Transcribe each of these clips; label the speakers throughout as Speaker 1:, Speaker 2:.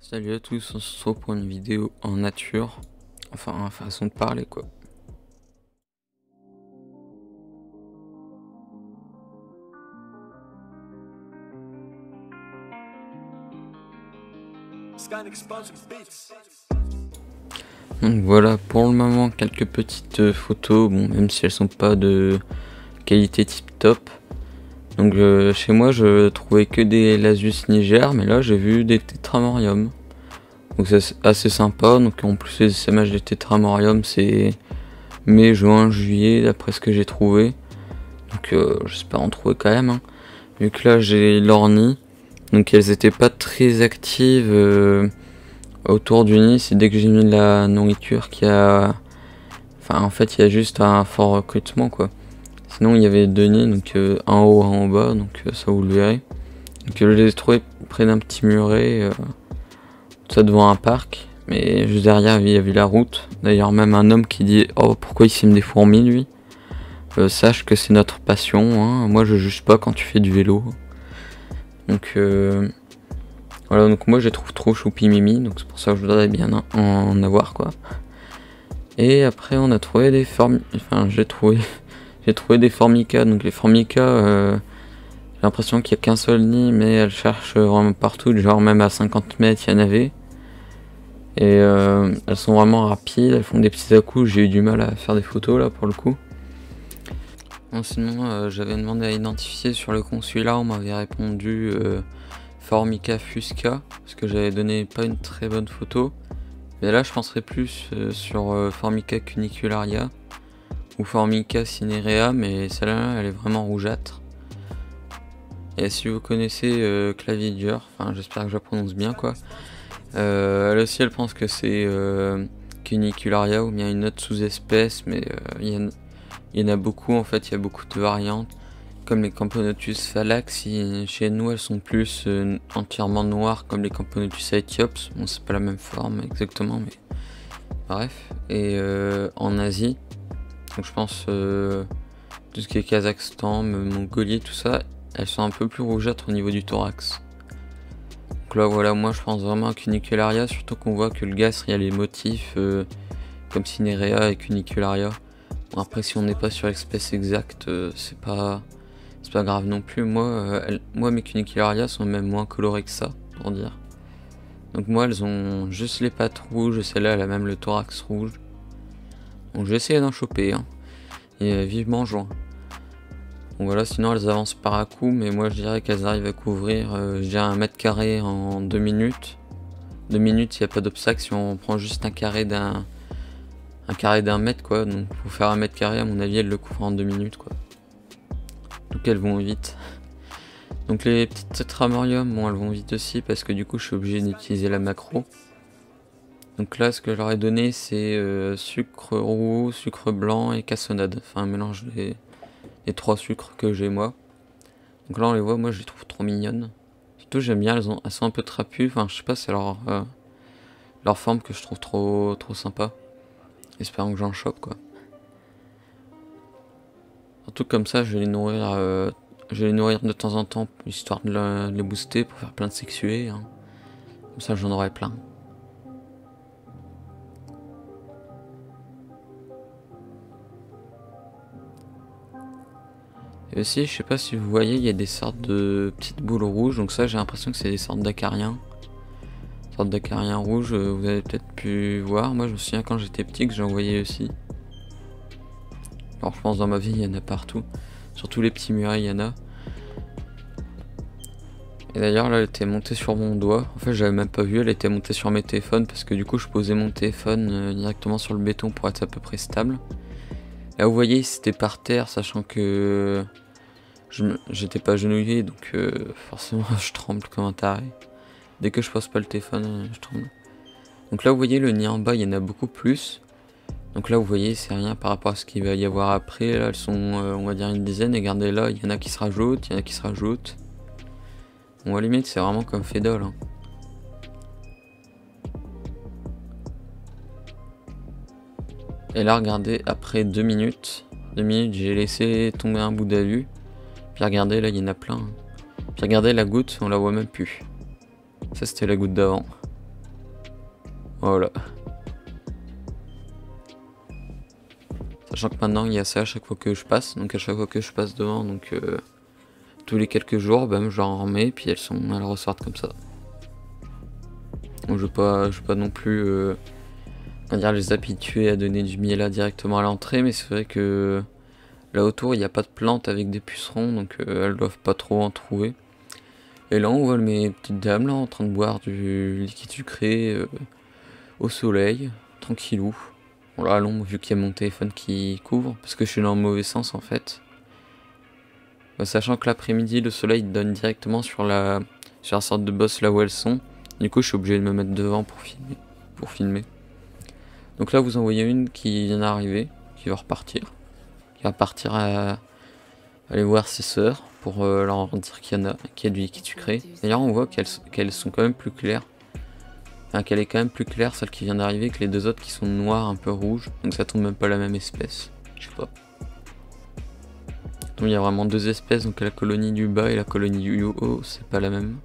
Speaker 1: Salut à tous, on se retrouve pour une vidéo en nature, enfin façon de parler quoi. Donc voilà, pour le moment quelques petites photos, bon même si elles sont pas de qualité tip top. Donc chez moi je trouvais que des Lasius niger, mais là j'ai vu des Tetramorium. Donc c'est assez sympa, donc en plus les SMH des Tetramorium c'est mai, juin, juillet d'après ce que j'ai trouvé. Donc j'espère en trouver quand même, hein. Vu que là j'ai l'orni, donc elles étaient pas très actives autour du nid, c'est dès que j'ai mis de la nourriture qu'il y a... Enfin en fait il y a juste un fort recrutement quoi. Sinon il y avait deux nids, donc un en haut, un en bas, donc ça vous le verrez. Donc je les ai trouvés près d'un petit muret, ça devant un parc, mais juste derrière il y avait la route. D'ailleurs même un homme qui dit oh pourquoi il sème des fourmis lui. Sache que c'est notre passion, hein. Moi je juge pas quand tu fais du vélo. Donc voilà, donc moi je les trouve trop choupi mimi, donc c'est pour ça que je voudrais bien en avoir quoi. Et après on a trouvé des j'ai trouvé des formica, donc les formica, j'ai l'impression qu'il n'y a qu'un seul nid, mais elles cherchent vraiment partout, genre même à 50 mètres il y en avait. Et elles sont vraiment rapides, elles font des petits à-coups, j'ai eu du mal à faire des photos là pour le coup. Bon, sinon j'avais demandé à identifier sur le consulat, on m'avait répondu Formica fusca, parce que j'avais donné pas une très bonne photo. Mais là je penserais plus sur Formica cunicularia ou Formica cinerea, mais celle-là elle est vraiment rougeâtre. Et si vous connaissez Clavidior, enfin j'espère que je la prononce bien quoi, elle aussi elle pense que c'est cunicularia ou bien une autre sous-espèce, mais il y en a beaucoup en fait, il y a beaucoup de variantes. Comme les Camponotus phallax, chez nous elles sont plus entièrement noires comme les Camponotus aethiops. Bon c'est pas la même forme exactement mais bref. Et en Asie, donc je pense tout ce qui est Kazakhstan, Mongolie, tout ça, elles sont un peu plus rougeâtres au niveau du thorax. Donc là voilà, moi je pense vraiment à Cunicularia, surtout qu'on voit que le gastre il y a les motifs comme Cinerea et Cunicularia. Bon après si on n'est pas sur l'espèce exacte, c'est pas grave non plus. Moi mes Cunicularia sont même moins colorées que ça, pour dire. Donc moi elles ont juste les pattes rouges, celle-là elle a même le thorax rouge. Donc je vais essayer d'en choper, hein. Et vivement juin. Donc voilà, sinon elles avancent par à coup, mais moi je dirais qu'elles arrivent à couvrir, je dirais 1 mètre carré en 2 minutes. 2 minutes s'il n'y a pas d'obstacle, si on prend juste un carré d'un mètre quoi. Donc pour faire 1 mètre carré à mon avis elles le couvrent en 2 minutes quoi. Donc elles vont vite. Donc les petites Tetramorium, bon elles vont vite aussi parce que du coup je suis obligé d'utiliser la macro. Donc là ce que je leur ai donné c'est sucre roux, sucre blanc et cassonade. Enfin un mélange des 3 sucres que j'ai moi. Donc là on les voit, moi je les trouve trop mignonnes. Surtout j'aime bien, elles sont un peu trapues, enfin je sais pas, c'est leur forme que je trouve trop sympa. Espérons que j'en chope quoi. Surtout comme ça je vais les nourrir de temps en temps, histoire de les booster pour faire plein de sexués, hein. Comme ça j'en aurai plein. Et aussi, je sais pas si vous voyez, il y a des sortes de petites boules rouges, donc ça j'ai l'impression que c'est des sortes d'acariens. Sortes d'acariens rouges, vous avez peut-être pu voir. Moi je me souviens quand j'étais petit que j'en voyais aussi. Alors je pense dans ma vie il y en a partout. Surtout les petits murets il y en a. Et d'ailleurs là elle était montée sur mon doigt. En fait j'avais même pas vu, elle était montée sur mes téléphones parce que du coup je posais mon téléphone directement sur le béton pour être à peu près stable. Là vous voyez c'était par terre, sachant que j'étais pas agenouillé, donc forcément je tremble comme un taré. Dès que je pose pas le téléphone, je tremble. Donc là vous voyez le nid en bas il y en a beaucoup plus. Donc là vous voyez c'est rien par rapport à ce qu'il va y avoir après. Là elles sont on va dire une dizaine, et regardez là il y en a qui se rajoutent, il y en a qui se rajoutent. Bon à la limite c'est vraiment comme Fédol, hein. Et là regardez après 2 minutes j'ai laissé tomber un bout d'alu. Puis regardez là il y en a plein, hein. Puis regardez la goutte, on la voit même plus. Ça c'était la goutte d'avant. Voilà. Sachant que maintenant il y a ça à chaque fois que je passe, donc à chaque fois que je passe devant, donc tous les quelques jours, je leur en remets, puis elles ressortent comme ça. Donc je veux pas non plus on va dire les habituer à donner du miel là directement à l'entrée, mais c'est vrai que là autour il n'y a pas de plantes avec des pucerons, donc elles doivent pas trop en trouver. Et là on voit mes petites dames là en train de boire du liquide sucré au soleil, tranquillou. Bon là à l'ombre vu qu'il y a mon téléphone qui couvre, parce que je suis dans le mauvais sens en fait. Sachant que l'après-midi le soleil donne directement sur la sorte de bosse là où elles sont. Du coup je suis obligé de me mettre devant pour filmer. Donc là vous en voyez une qui vient d'arriver, qui va repartir. Qui va partir à aller voir ses sœurs pour leur dire qu'il y a du liquide sucré. D'ailleurs on voit qu'elles sont quand même plus claires. Enfin, qu'elle est quand même plus claire celle qui vient d'arriver que les deux autres qui sont noires un peu rouges. Donc ça tombe même pas la même espèce. Je sais pas. Donc il y a vraiment deux espèces, donc la colonie du bas et la colonie du haut, c'est pas la même.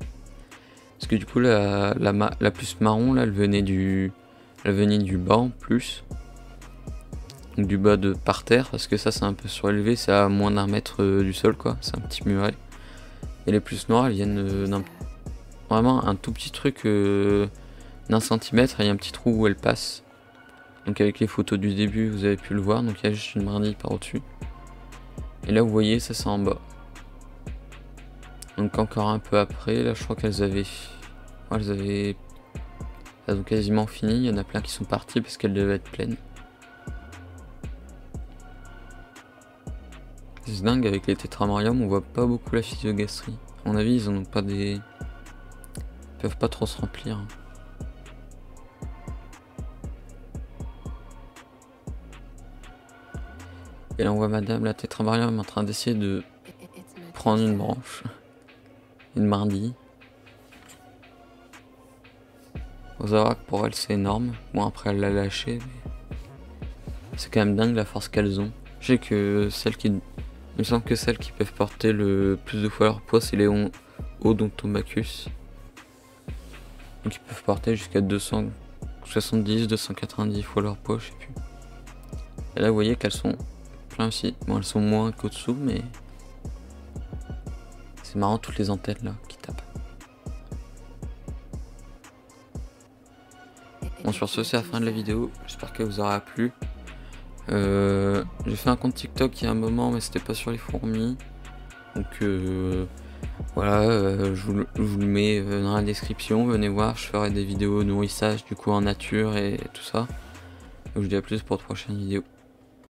Speaker 1: Parce que du coup la plus marron là elle venait du bas en plus. Donc du bas de par terre, parce que ça c'est un peu surélevé, c'est à moins d'1 mètre du sol quoi, c'est un petit muret. Et les plus noires elles viennent d'un vraiment un tout petit truc d'1 centimètre, et il y a un petit trou où elles passent. Donc avec les photos du début vous avez pu le voir, donc il y a juste une brindille par au-dessus. Et là vous voyez ça c'est en bas. Donc encore un peu après, là je crois elles ont quasiment fini, il y en a plein qui sont partis parce qu'elles devaient être pleines. C'est dingue, avec les tétramariums on voit pas beaucoup la physiogastrie. À mon avis ils en ont pas des... Ils peuvent pas trop se remplir. Et là on voit madame la tétramarium en train d'essayer de prendre une branche. Une brindille. Faut savoir que pour elle c'est énorme. Bon après elle l'a lâché, mais c'est quand même dingue la force qu'elles ont. Je sais que il me semble que celles qui peuvent porter le plus de fois leur poids c'est les Odontomachus. Donc ils peuvent porter jusqu'à 270, 290 fois leur poids, je sais plus. Et là vous voyez qu'elles sont plein aussi. Bon elles sont moins qu'au-dessous, mais c'est marrant toutes les antennes là qui tapent. Bon sur ce c'est la fin de la vidéo, j'espère qu'elle vous aura plu. J'ai fait un compte TikTok il y a un moment mais c'était pas sur les fourmis. Donc voilà, je vous le mets dans la description, venez voir, je ferai des vidéos nourrissage du coup en nature et tout ça. Je vous dis à plus pour de prochaines vidéos.